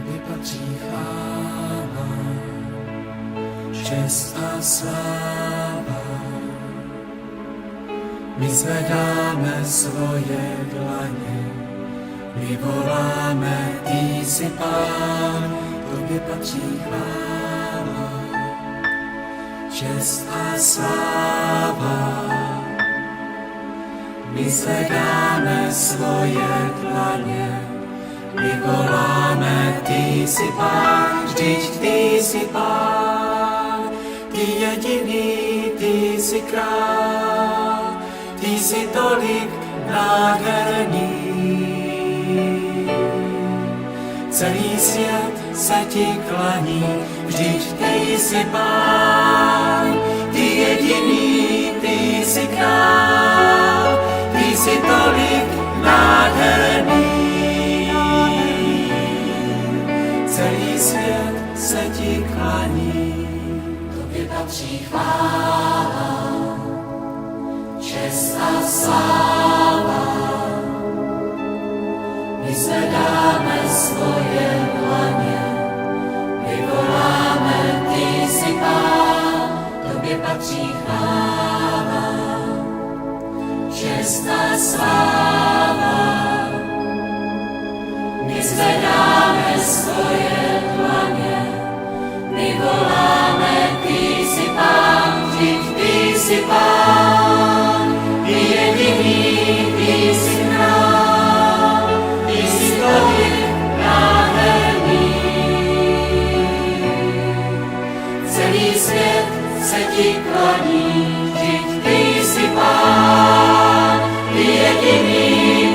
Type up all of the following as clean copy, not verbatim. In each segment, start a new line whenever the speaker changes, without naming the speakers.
tobě patří chvála, čest a sláva. My zvedáme svoje dlaně, my voláme, ty jsi Pán, tobě patří chvála, čest a sláva. My zvedáme svoje dlaně, my voláme, ty jsi Pán, vždyť ty jsi Pán, ty jediný, ty jsi král, ty jsi tolik nádherný. Celý svět se ti klaní, vždyť ty jsi Pán, ty jediný, ty jsi král, ty jsi tolik nádherný. Celý svět se ti klaní, tobě patří chvála, čest a sláva. My zvedáme svoje dlaně, my voláme, ty jsi Pán, tobě patří chvála, čest a sláva. My zvedáme svoje dlaně, my voláme, ty jsi Pán, vždyť ty jsi Pán, ty jediný, ty jsi král, ty jsi tolik nádherný. Celý svět se ti klaní, vždyť ty jsi Pán, ty jediný,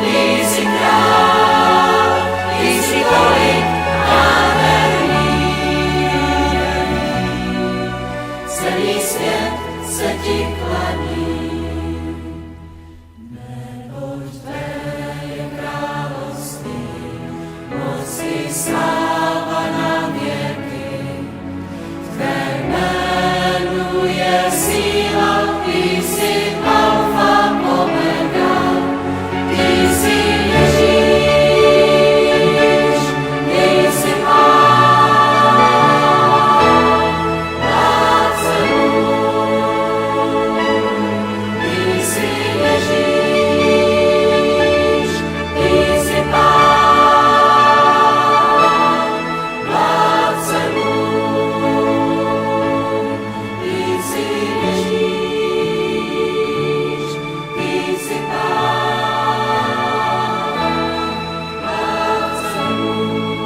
ty jsi král, ty jsi tolik nádherný. Celý svět se ti klaní. Neboť tvé je království, moc i sláva na věky. V tvé jménu je síla, ty jsi alfa omega, ty jsi Ježíš, ty jsi Pán, vládce lůd. Ty jsi Ježíš, ty jsi Pán, vládce lůd. Ty jsi Ježíš, ty jsi Pán, vládce lůd.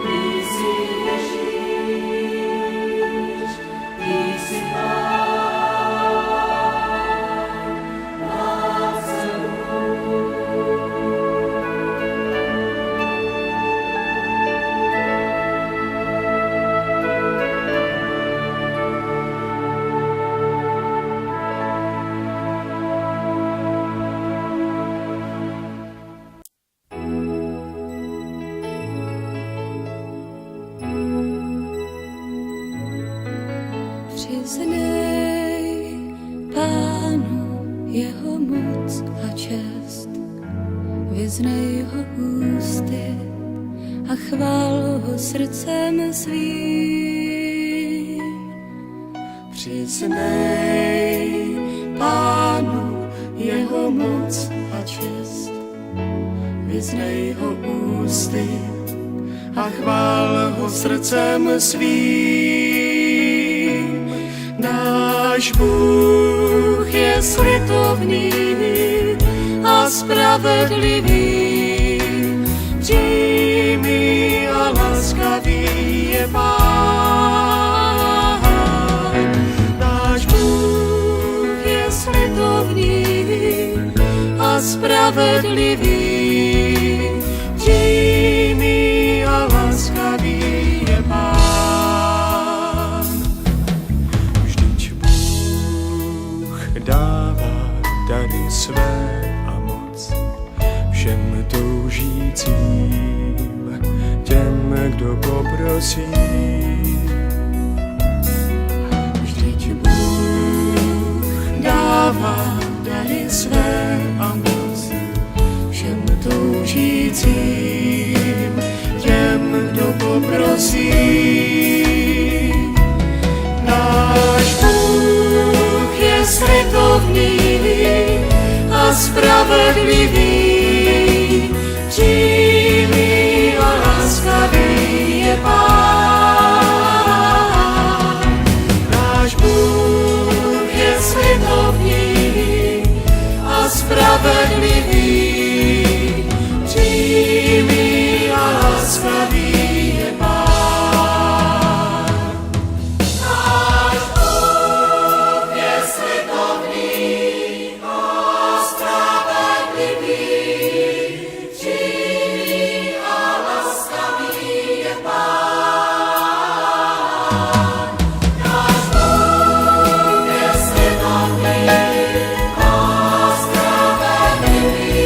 Ty jsi Ježíš, ty jsi Pán, vládce
Přiznej Pánu jeho moc a čest, vyznej ho ústy a chvál ho srdcem svým.
Přiznej Pánu jeho moc a čest, vyznej ho ústy a chvál ho srdcem svým. Náš Bůh je slitovný a spravedlivý, přímý a laskavý je Pán. Náš Bůh je slitovný a spravedlivý, přímý a laskavý je Pán. Dává dary své a moc všem toužícím, těm, kdo poprosí. Vždyť Bůh dává dary své a moc všem toužícím,
spravedlivý, přímý a láskavý je Pán.
Náš Bůh je slitovný a spravedlivý, přímý a láskavý je Pán. Náš Bůh je slitovný a spravedlivý, přímý a láskavý je Pán. Náš Bůh je slitovný a spravedlivý,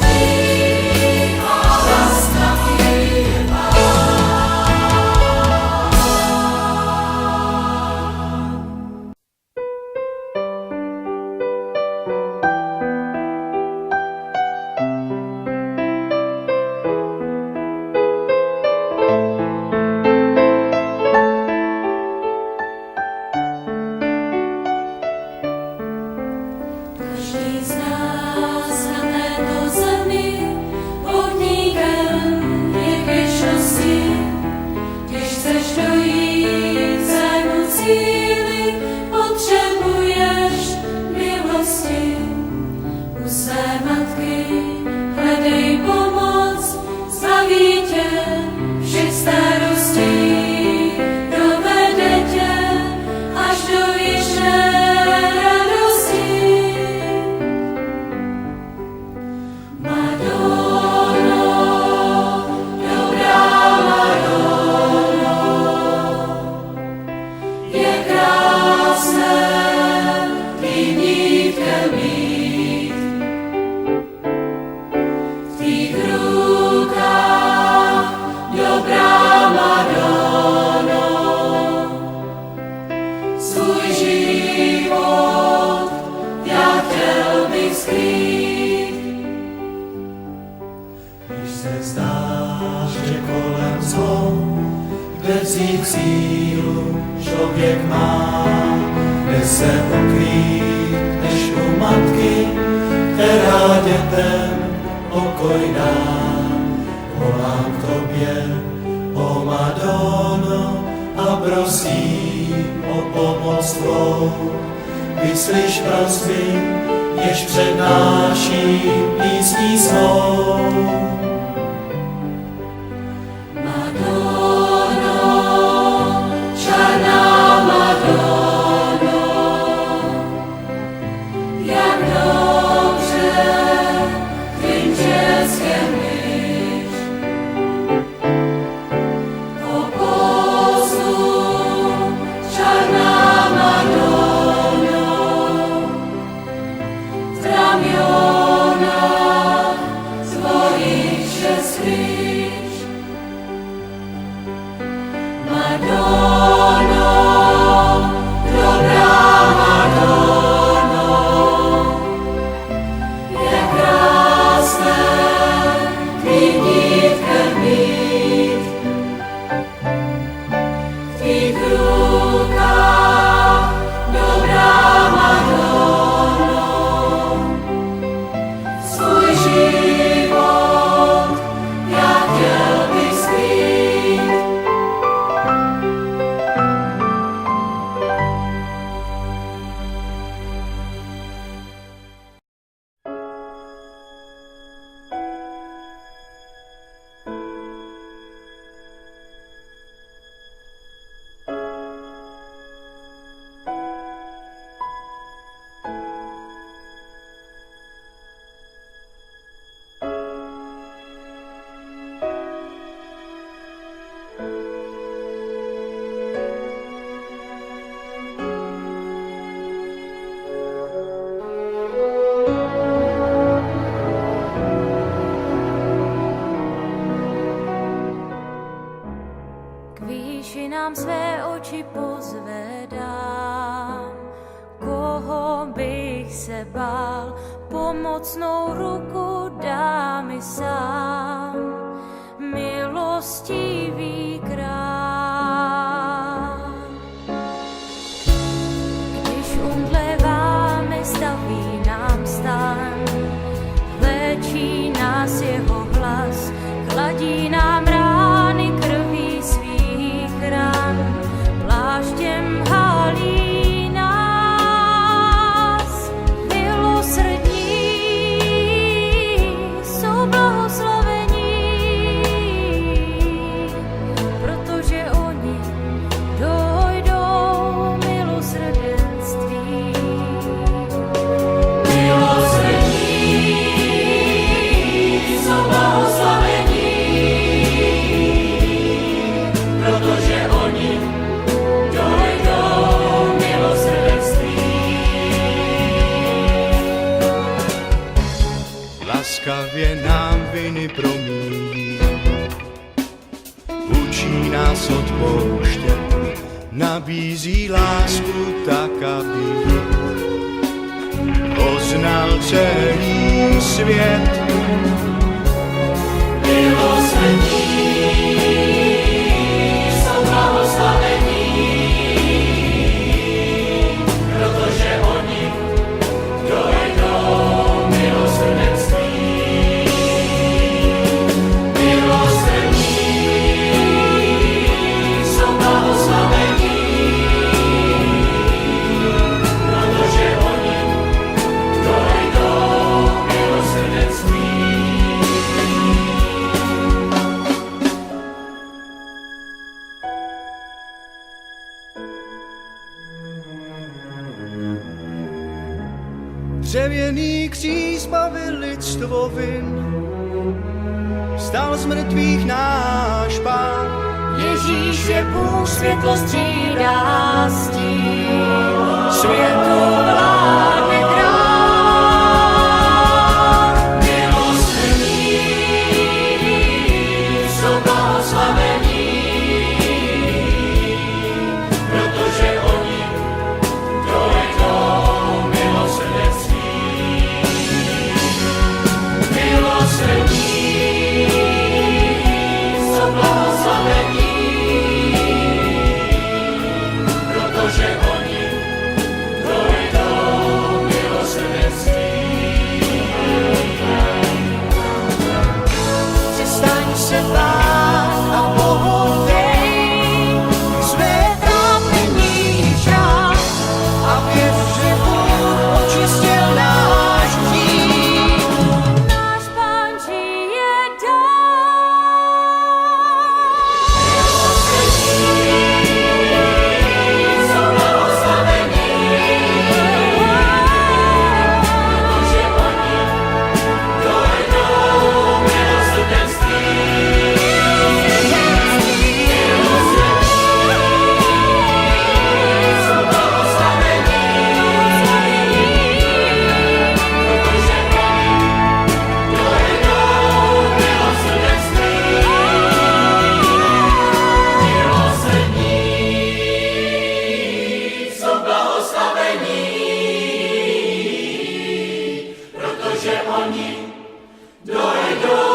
přímý a láskavý je
Každý z nás na této zemi podnikem je k věčnosti. Když chceš dojít k svému cíli, potřebuješ milosti. U své matky hledej pomoc, zbaví tě všech starostí, dovede tě až do věčné radosti. Madono, dobrá Madono, je krásné tvým dítkem být. V tvých rukách, dobrá Madono, svůj život já chtěl bych skrýt.
Když se zdá, že kolem zlo, kde vzít sílu člověk má, kde se ukrýt než u matky, která dětem pokoj dá. Volám k tobě, o Madono, a prosím o pomoc tvou. Vyslyš prosby, jež přednáším písní svou.
Madono, černá Madono, jak dobře tvým dětskem víš. O pozlu, černá Madono, v ramionách tvojich vše skrýš. Madono, dobrá Madono, je krásné tvým dítkem být. V tvých rukách, dobrá Madono, svůj život já chtěl bych skrýt.
výšinám své oči pozvedám. Koho bych se bál, pomocnou ruku dá mi sám. Milostivý král. Když umdleváme, staví nám stán.
laskavě nám viny promíjí. Učí nás odpouštět, nabízí lásku tak, aby poznal celý svět.
Milosrdní jsou blahoslavení, protože oni dojdou milosrdenství. Milosrdní jsou blahoslavení, protože oni dojdou milosrdenství.
Dřevěný kříž zbavil lidstvo vin, vstal z mrtvých náš Pán.
Ježíš je Bůh, světlo střídá stín, světu vládne král.
Milosrdní jsou blahoslavení, protože oni dojdou milosrdenství. Milosrdní jsou blahoslavení, protože oni dojdou milosrdenství.
Přestaň se bát a Bohu dej své trápení žál a věř, že Bůh očistil náš hřích.
Náš Pán žije dál.
Jsou blahoslavení, protože oni dojdou milosrdenství. Jsou blahoslavení, protože oni dojdou milosrdenství. Milosrdní jsou blahoslavení, protože oni dojdou